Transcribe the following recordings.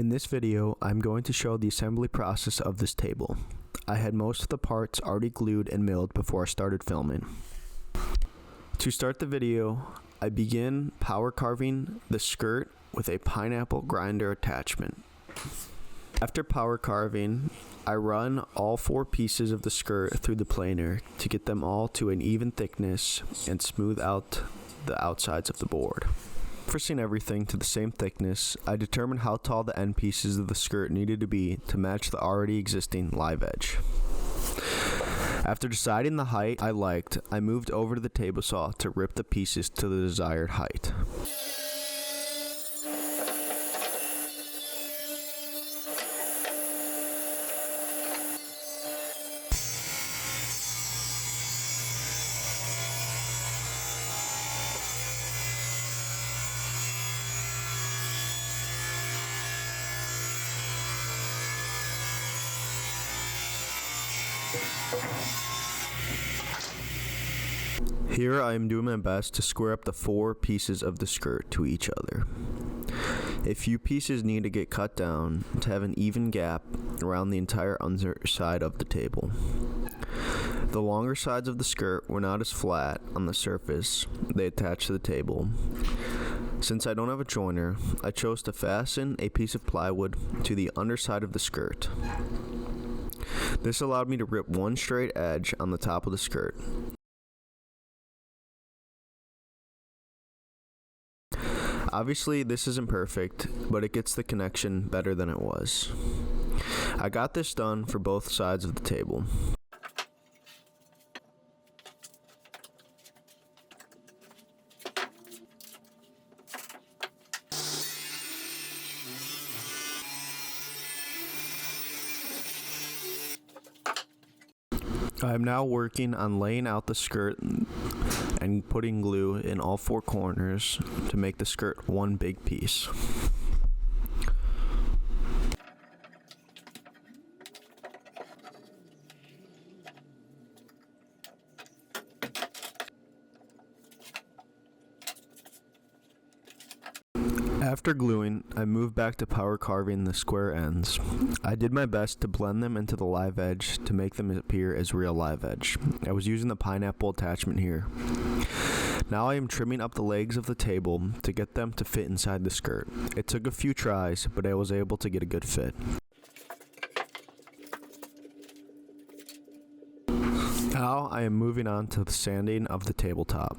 In this video, I'm going to show the assembly process of this table. I had most of the parts already glued and milled before I started filming. To start the video, I begin power carving the skirt with a pineapple grinder attachment. After power carving, I run all 4 pieces of the skirt through the planer to get them all to an even thickness and smooth out the outsides of the board. Forcing everything to the same thickness, I determined how tall the end pieces of the skirt needed to be to match the already existing live edge. After deciding the height I liked, I moved over to the table saw to rip the pieces to the desired height. Here I am doing my best to square up the 4 pieces of the skirt to each other. A few pieces need to get cut down to have an even gap around the entire underside of the table. The longer sides of the skirt were not as flat on the surface they attach to the table. Since I don't have a joiner, I chose to fasten a piece of plywood to the underside of the skirt. This allowed me to rip one straight edge on the top of the skirt. Obviously, this isn't perfect, but it gets the connection better than it was. I got this done for both sides of the table. I am now working on laying out the skirt and putting glue in all 4 corners to make the skirt one big piece. After gluing, I moved back to power carving the square ends. I did my best to blend them into the live edge to make them appear as real live edge. I was using the pineapple attachment here. Now I am trimming up the legs of the table to get them to fit inside the skirt. It took a few tries, but I was able to get a good fit. Now I am moving on to the sanding of the tabletop.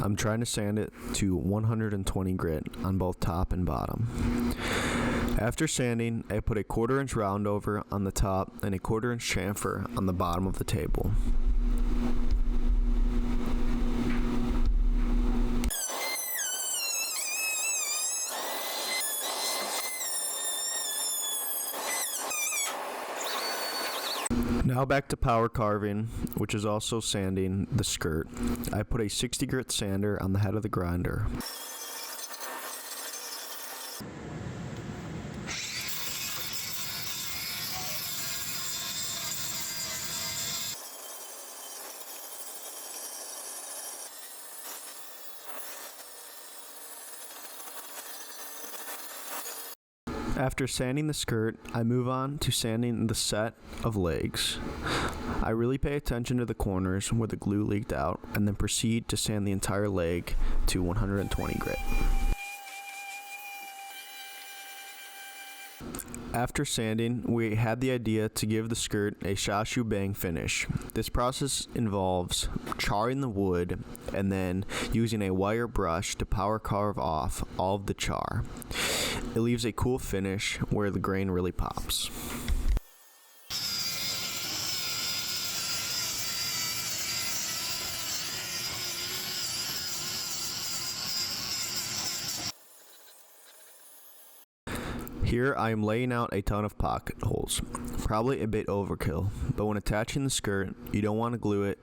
I'm trying to sand it to 120 grit on both top and bottom. After sanding, I put a 1/4 inch roundover on the top and a 1/4 inch chamfer on the bottom of the table. Now back to power carving, which is also sanding the skirt. I put a 60 grit sander on the head of the grinder. After sanding the skirt, I move on to sanding the set of legs. I really pay attention to the corners where the glue leaked out and then proceed to sand the entire leg to 120 grit. After sanding, we had the idea to give the skirt a shashu bang finish. This process involves charring the wood and then using a wire brush to power carve off all of the char. It leaves a cool finish where the grain really pops. Here I am laying out a ton of pocket holes, probably a bit overkill, but when attaching the skirt, you don't want to glue it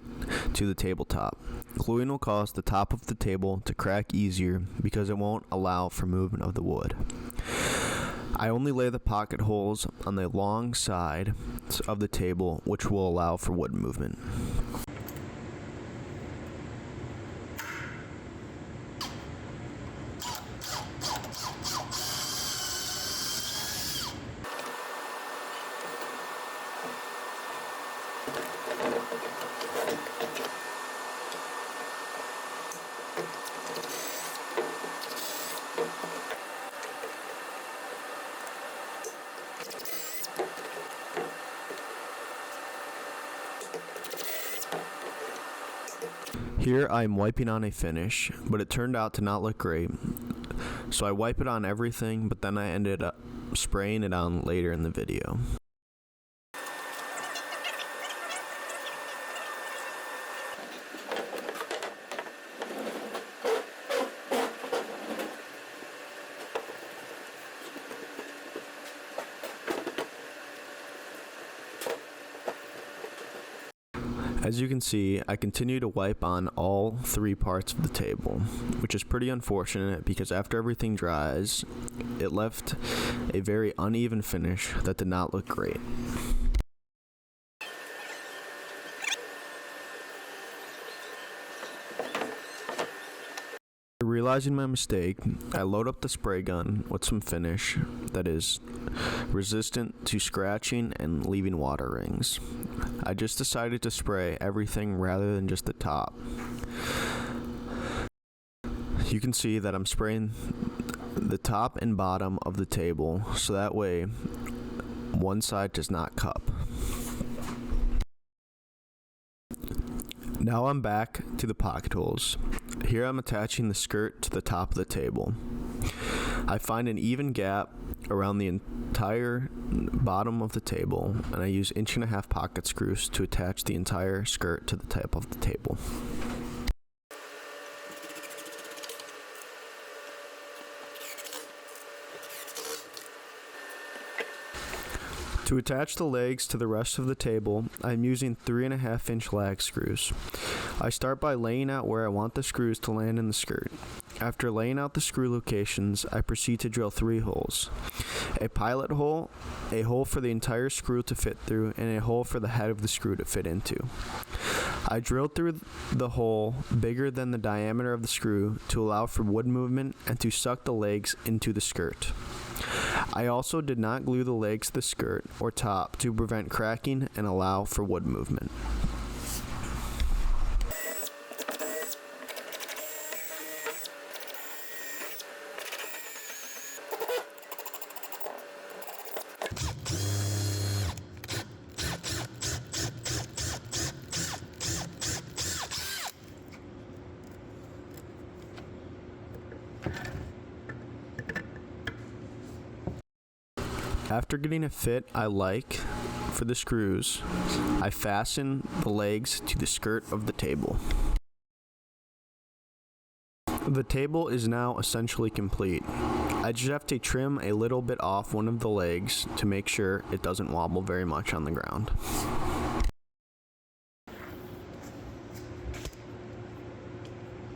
to the tabletop. Gluing will cause the top of the table to crack easier because it won't allow for movement of the wood. I only lay the pocket holes on the long side of the table, which will allow for wood movement. Here I am wiping on a finish, but it turned out to not look great. So I wipe it on everything, but then I ended up spraying it on later in the video. As you can see, I continue to wipe on all 3 parts of the table, which is pretty unfortunate because after everything dries, it left a very uneven finish that did not look great. Realizing my mistake, I load up the spray gun with some finish that is resistant to scratching and leaving water rings. I just decided to spray everything rather than just the top. You can see that I'm spraying the top and bottom of the table so that way one side does not cup. Now I'm back to the pocket holes. Here I'm attaching the skirt to the top of the table. I find an even gap around the entire bottom of the table, and I use 1.5-inch pocket screws to attach the entire skirt to the top of the table. To attach the legs to the rest of the table, I'm using 3.5-inch lag screws. I start by laying out where I want the screws to land in the skirt. After laying out the screw locations, I proceed to drill 3 holes. A pilot hole, a hole for the entire screw to fit through, and a hole for the head of the screw to fit into. I drilled through the hole bigger than the diameter of the screw to allow for wood movement and to suck the legs into the skirt. I also did not glue the legs to the skirt or top to prevent cracking and allow for wood movement. After getting a fit I like for the screws, I fasten the legs to the skirt of the table. The table is now essentially complete. I just have to trim a little bit off one of the legs to make sure it doesn't wobble very much on the ground.